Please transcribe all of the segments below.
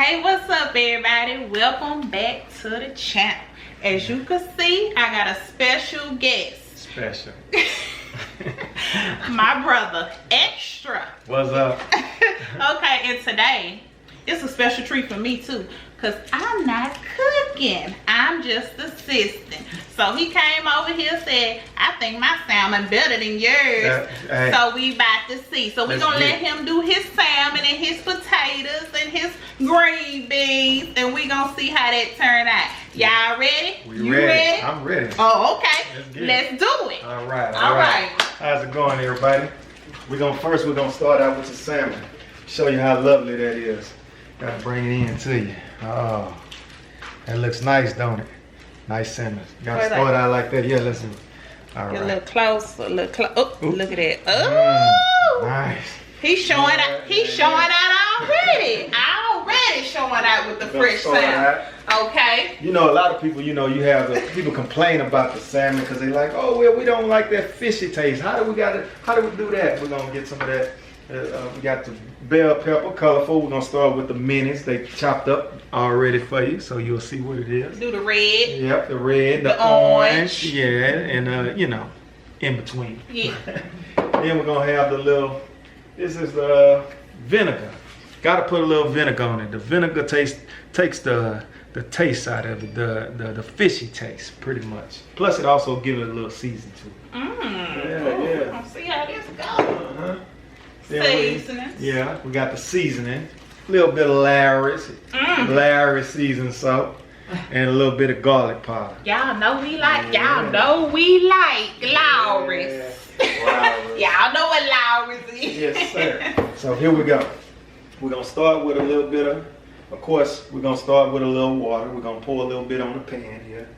Hey, what's up everybody? Welcome back to the channel. As you can see, I got a special guest. Special. My brother, Extra. What's up? Okay, and today, it's a special treat for me too. Cause I'm not cooking, I'm just assisting. So he came over here, said, I think my salmon better than yours. Hey, so we about to see. So we're gonna let him do his salmon and his potatoes and his green beans, and we gonna see how that turn out. Y'all ready? You ready? I'm ready. Oh, okay. Let's do it. All right. All right. How's it going, everybody? We're gonna start out with the salmon. Show you how lovely that is. Gotta bring it in to you. Oh, that looks nice, don't it? Nice salmon. Gotta start out like that. Yeah, listen. All right. A little close, a little close. Oh, look at that. Oh, nice. He's showing out. He's showing out already. Already showing out with the fresh salmon. Okay. You know, a lot of people, you know, you have people complain about the salmon because they like, oh well, we don't like that fishy taste. How do we do that? We're gonna get some of that. We got the bell pepper, colorful. We're gonna start with the minis. They chopped up already for you, so you'll see what it is. Do the red. Yep, the red, the orange. Yeah, and you know, in between. Yeah. Then we're gonna have the little. This is the vinegar. Got to put a little vinegar on it. The vinegar takes the taste out of it, the fishy taste, pretty much. Plus, it also gives it a little season to it. Yeah. Let's see how this goes. Seasoning. Yeah, we got the seasoning. A little bit of Larry's seasoned salt, and a little bit of garlic powder. Y'all know we like. Y'all know we like Lawry's. Y'all know what Lawry's is. Yes, sir. So here we go. We're gonna start with a little bit of course, we're gonna start with a little water. We're gonna pour a little bit on the pan here.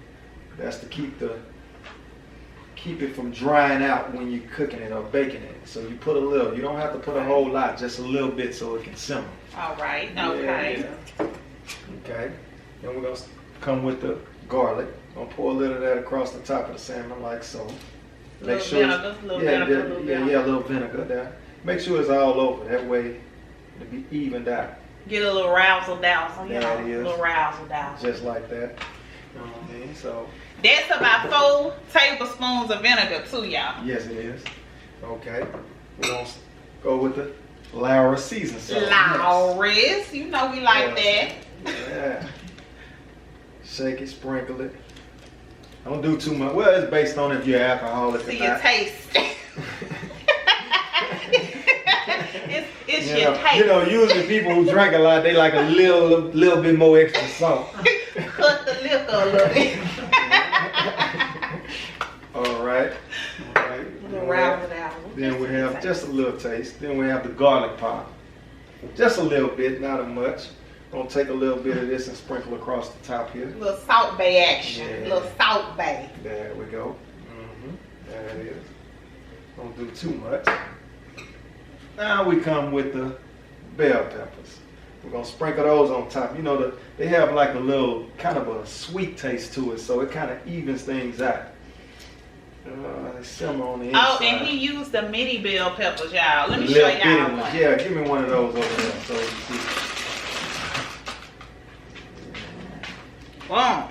That's to keep it from drying out when you're cooking it or baking it. So you put a little. You don't have to put a whole lot, just a little bit so it can simmer. All right. Okay. Yeah. Okay. Then we're gonna come with the garlic. Gonna pour a little of that across the top of the salmon like so. Make sure a little little vinegar there. Make sure it's all over. That way it'll be evened out. Get a little razzle dazzle. Yeah, it is. A little razzle dazzle. Just like that. You know what I mean? So. That's about 4 tablespoons of vinegar too, y'all. Yes, it is. Okay. We're gonna go with the Larry's season salt. Lawry's, you know we like that. Yeah. Shake it, sprinkle it. Don't do too much. Well, it's based on if you're alcoholic or not. See your taste. It's your taste. You know, usually people who drink a lot, they like a little bit more extra salt. Cut the liquor a little bit. All right. Then we have just a little taste. Then we have the garlic powder. Just a little bit, not much. Gonna take a little bit of this and sprinkle across the top here. A little salt bay action. Yeah. A little salt bay. There we go. There it is. Don't do too much. Now we come with the bell peppers. We're gonna sprinkle those on top. You know, they have like a little kind of a sweet taste to it, so it kind of evens things out. They simmer on the inside. Oh, and he used the mini bell peppers, y'all. Let me show y'all one. Yeah, give me one of those over there so you see. Boom.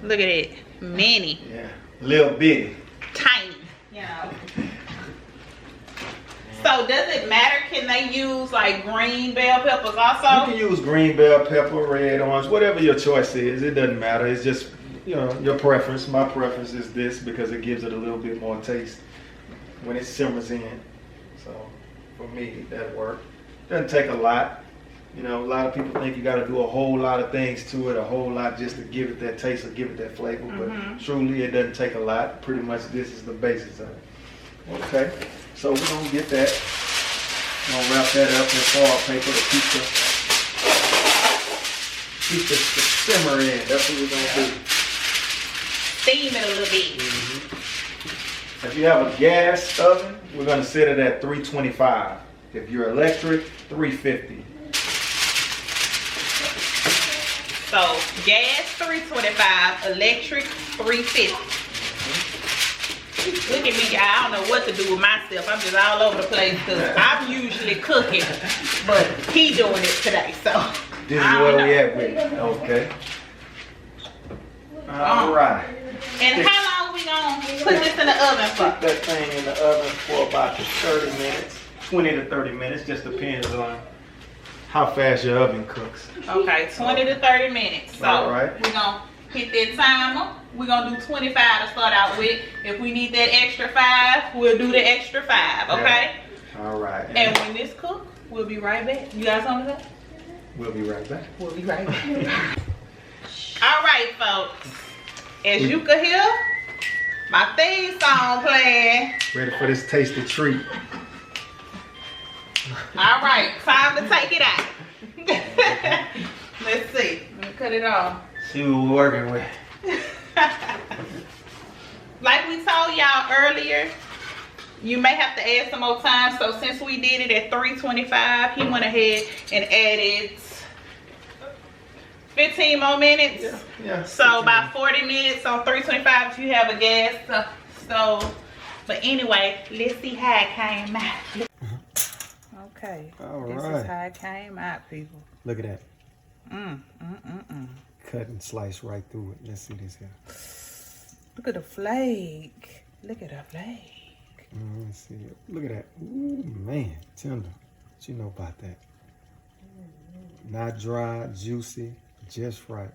Look at it. Mini. Yeah. Little bitty. Tiny. You know. So does it matter? Can they use like green bell peppers also? You can use green bell pepper, red, orange, whatever your choice is. It doesn't matter. It's just, you know, your preference. My preference is this because it gives it a little bit more taste when it simmers in. So for me, that works. Doesn't take a lot. You know, a lot of people think you got to do a whole lot of things to it, a whole lot just to give it that taste or give it that flavor. But truly, it doesn't take a lot. Pretty much, this is the basis of it. Okay, so we're gonna get that. We're gonna wrap that up in foil paper to keep the simmer in. That's what we're gonna do. Steam it a little bit. If you have a gas oven, we're gonna set it at 325. If you're electric, 350. So gas 325, electric 350. Look at me, I don't know what to do with myself. I'm just all over the place because I'm usually cooking, but he doing it today. So This is where we at with it. Okay. All right. And how long we gonna put this in the oven for? Put that thing in the oven for about 30 minutes. 20 to 30 minutes, just depends on how fast your oven cooks. Okay, 20 to 30 minutes. So all right. we're gonna hit that timer. We're gonna do 25 to start out with. If we need that extra 5, we'll do the extra 5, okay? Yeah. All right. And when this cooks, we'll be right back. You guys on that? We'll be right back. We'll be right back. All right, folks. As you can hear, my theme song playing. Ready for this tasty treat. All right, time to take it out. Let's see. Let me cut it off. See what we're working with. Like we told y'all earlier, you may have to add some more time. So since we did it at 325, he went ahead and added 15 more minutes. Yeah. So about 40 minutes on 325 if you have a gas stove. But anyway, let's see how it came out. Okay. All this right. is how it came out, people. Look at that. Cut and slice right through it. Let's see this here. Look at the flake. Look at the flake. Let's see it. Look at that. Ooh, man. Tender. What you know about that? Not dry, juicy, just right.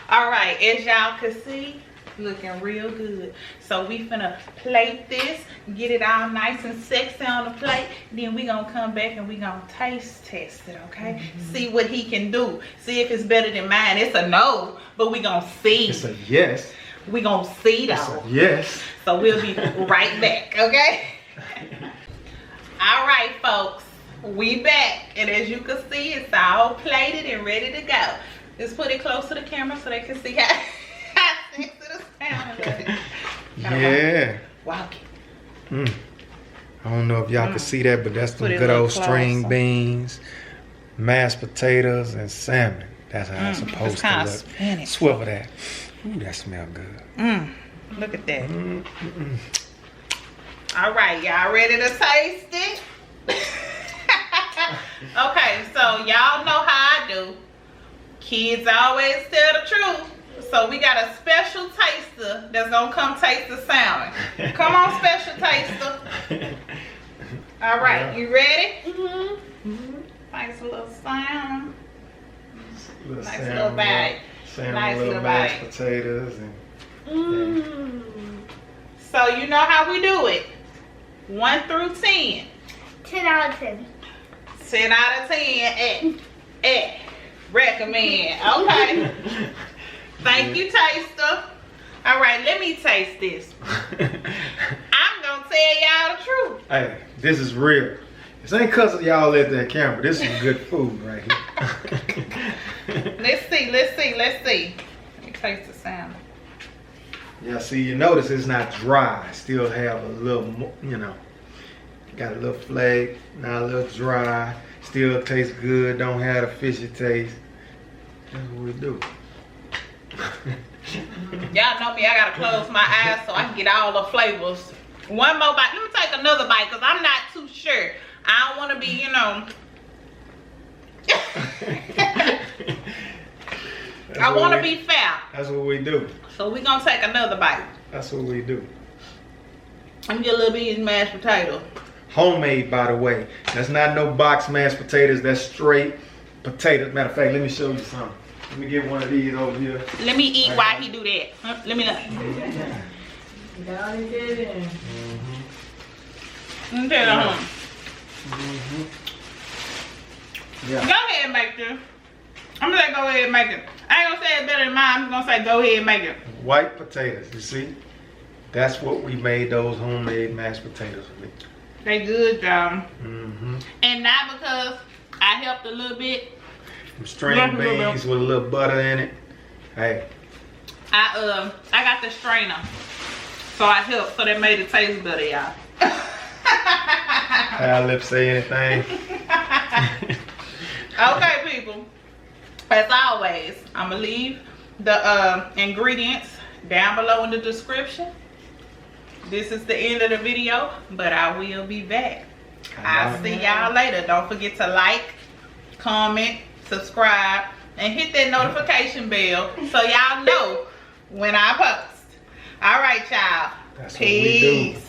All right, as y'all can see, looking real good. So we finna plate this, get it all nice and sexy on the plate. Then we gonna come back and we gonna taste test it, okay? See what he can do. See if it's better than mine. It's a no, but we gonna see. It's a yes. We gonna see though. It's a yes. So we'll be right back, okay? All right, folks, we back. And as you can see, it's all plated and ready to go. Just put it close to the camera so they can see how sexy the sound is. Yeah. Walk it. I don't know if y'all can see that, but that's Put the it good a old little string closer. beans, mashed potatoes, and salmon. That's how it's supposed It's to kinda look. spinach. Swivel that. Ooh, that smell good. Look at that. All right, y'all ready to taste it? Okay, so y'all know how I do. Kids always tell the truth. So we got a special taster that's gonna come taste the salmon. Come on, special taster. All right, you ready? Nice little salmon. Nice little bite. Salmon, Nice little little mashed bite. potatoes, and So you know how we do it. 1 through 10. 10 out of 10. 10 out of 10 at recommend. Okay. Thank you, taster. All right, let me taste this. I'm gonna tell y'all the truth. Hey, this is real. This ain't cause of y'all at that camera. This is good food right here. Let's see. Let me taste the salmon. Yeah, see, you notice it's not dry. Still have a little, you know, got a little flake, not a little dry. Still tastes good. Don't have a fishy taste. That's what we do. Y'all know me. I gotta close my eyes so I can get all the flavors. One more bite. Let me take another bite because I'm not too sure. I don't want to be, you know. I want to be fair. That's what we do. So we're going to take another bite. That's what we do. Let me get a little bit of these mashed potatoes. Homemade, by the way. That's not no box mashed potatoes. That's straight potatoes. Matter of fact, let me show you something. Let me get one of these over here. Let me eat while he do that. Huh? Let me look. Okay, Yeah. Go ahead and make it. I'm gonna say go ahead and make it. I ain't gonna say it's better than mine. I'm gonna say go ahead and make it. White potatoes, you see? That's what we made those homemade mashed potatoes with. They good, y'all. Mm-hmm. And not because I helped a little bit. Some string beans with a little butter in it. Hey. I got the strainer, so I helped, so that made it taste better, y'all. Our lips say anything. Okay, people. As always, I'm gonna leave the ingredients down below in the description. This is the end of the video, but I will be back. I'll see y'all later. Don't forget to like, comment, subscribe, and hit that notification bell so y'all know when I post. All right, y'all. That's what we do. Peace.